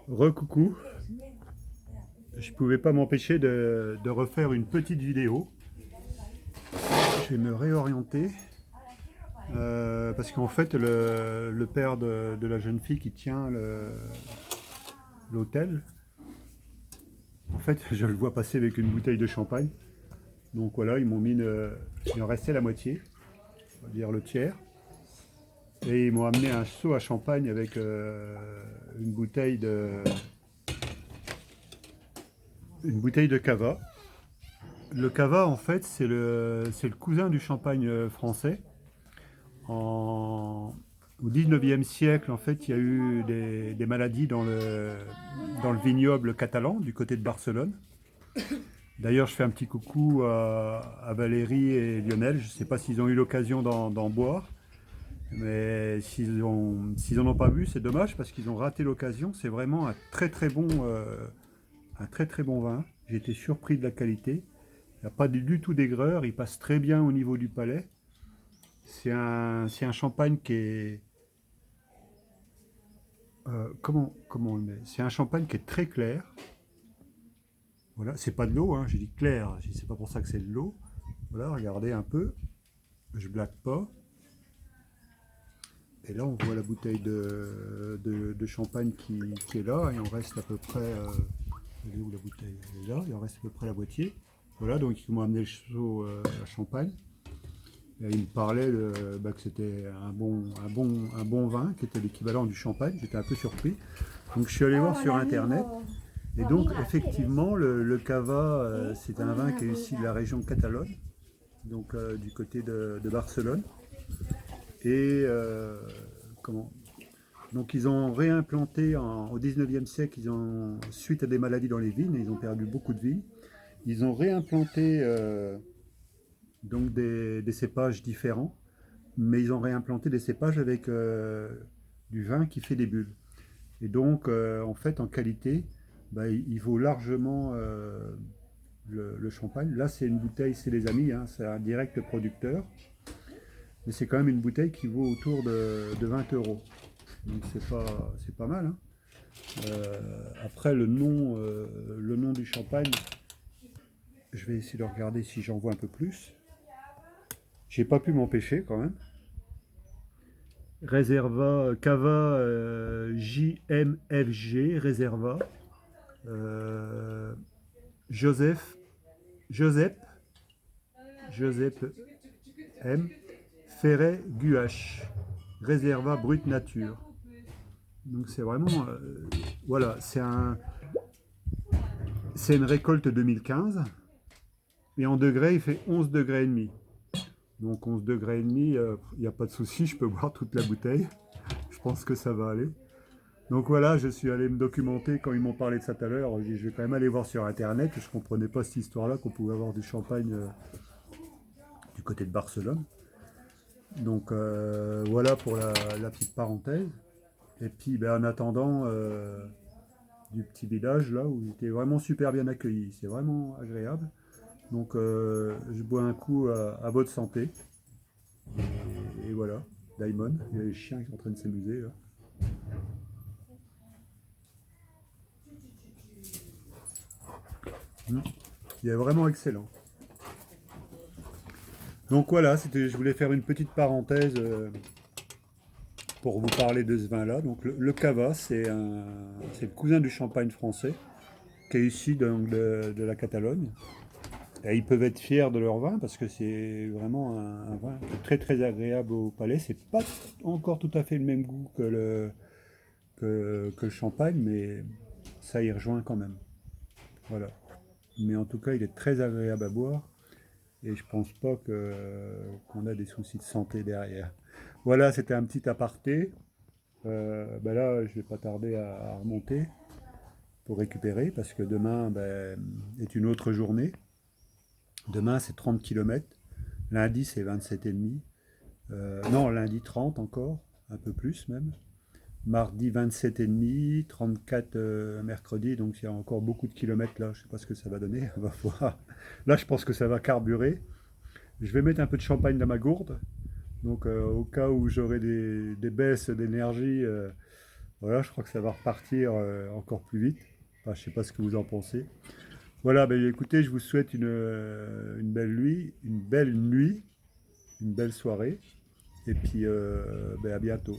Recoucou, je pouvais pas m'empêcher de refaire une petite vidéo. Je vais me réorienter parce qu'en fait le père de la jeune fille qui tient l'hôtel, en fait je le vois passer avec une bouteille de champagne. Donc voilà, ils m'ont mis il en restait la moitié, on va dire le tiers. Et ils m'ont amené un seau à champagne avec une bouteille de cava. Le cava, en fait, c'est le cousin du champagne français. Au 19e siècle, en fait, il y a eu des maladies dans le vignoble catalan, du côté de Barcelone. D'ailleurs, je fais un petit coucou à Valérie et Lionel. Je ne sais pas s'ils ont eu l'occasion d'en boire, mais s'ils n'en ont pas bu, c'est dommage parce qu'ils ont raté l'occasion. C'est vraiment un très très bon vin. J'ai été surpris de la qualité. Il n'y a pas du tout d'aigreur, il passe très bien au niveau du palais. C'est un champagne qui est. Comment on le met? C'est un champagne qui est très clair. Voilà, c'est pas de l'eau, hein, j'ai dit clair, c'est pas pour ça que c'est de l'eau. Voilà, regardez un peu, je blague pas. Et là, on voit la bouteille de champagne qui est là, il en reste à peu près. Elle est où la bouteille? Elle est là, il en reste à peu près la moitié. Voilà, donc ils m'ont amené le seau à champagne. Et il me parlait que c'était un bon vin, qui était l'équivalent du champagne. J'étais un peu surpris. Donc je suis allé voir sur internet. Et donc effectivement, le cava, c'est un vin qui est issu de la région de Catalogne, donc du côté de Barcelone. Et comment donc ils ont réimplanté au 19e siècle, suite à des maladies dans les vignes, ils ont perdu beaucoup de vignes. Ils ont réimplanté donc des cépages différents, mais ils ont réimplanté des cépages avec du vin qui fait des bulles. Et donc, en fait, en qualité, bah, il vaut largement le champagne. Là, c'est une bouteille, c'est les amis, hein, c'est un direct producteur, mais c'est quand même une bouteille qui vaut autour de 20 euros. Donc, c'est pas mal. Hein. Après, le nom du champagne, je vais essayer de regarder si j'en vois un peu plus. J'ai pas pu m'empêcher quand même. Réserva, Cava JMFG, Réserva. Euh, Joseph, Joseph, Joseph M. Ferret Guache, Réserva Brut Nature. Donc c'est vraiment, voilà, c'est une récolte 2015 et en degrés il fait 11 degrés et demi. Donc 11 degrés et demi, il n'y a pas de souci, je peux boire toute la bouteille. Je pense que ça va aller. Donc voilà, je suis allé me documenter quand ils m'ont parlé de ça tout à l'heure. Je vais quand même aller voir sur internet. Je ne comprenais pas cette histoire-là qu'on pouvait avoir du champagne du côté de Barcelone. Donc voilà pour la petite parenthèse. Et puis ben, en attendant du petit village là où j'étais vraiment super bien accueilli. C'est vraiment agréable. Donc je bois un coup à votre santé. Et voilà, Daimon, il y a les chiens qui sont en train de s'amuser là. Il est vraiment excellent. Donc voilà, je voulais faire une petite parenthèse pour vous parler de ce vin-là. Donc le cava, c'est le cousin du champagne français, qui est issu de la Catalogne. Et ils peuvent être fiers de leur vin parce que c'est vraiment un vin très très agréable au palais. C'est pas encore tout à fait le même goût que le champagne, mais ça y rejoint quand même. Voilà. Mais en tout cas, il est très agréable à boire et je pense pas qu'on a des soucis de santé derrière. Voilà, c'était un petit aparté. Ben là, je vais pas tarder à remonter pour récupérer parce que demain ben, est une autre journée. Demain, c'est 30 km. Lundi, c'est 27,5. Non, lundi 30 encore, un peu plus même. Mardi 27,5, 34 mercredi, donc il y a encore beaucoup de kilomètres là. Je ne sais pas ce que ça va donner. On va voir. Là, je pense que ça va carburer. Je vais mettre un peu de champagne dans ma gourde. Donc, au cas où j'aurai des baisses d'énergie, Voilà, je crois que ça va repartir encore plus vite. Enfin, je sais pas ce que vous en pensez. Voilà, ben, écoutez, je vous souhaite une belle nuit, une belle soirée, et puis ben, à bientôt.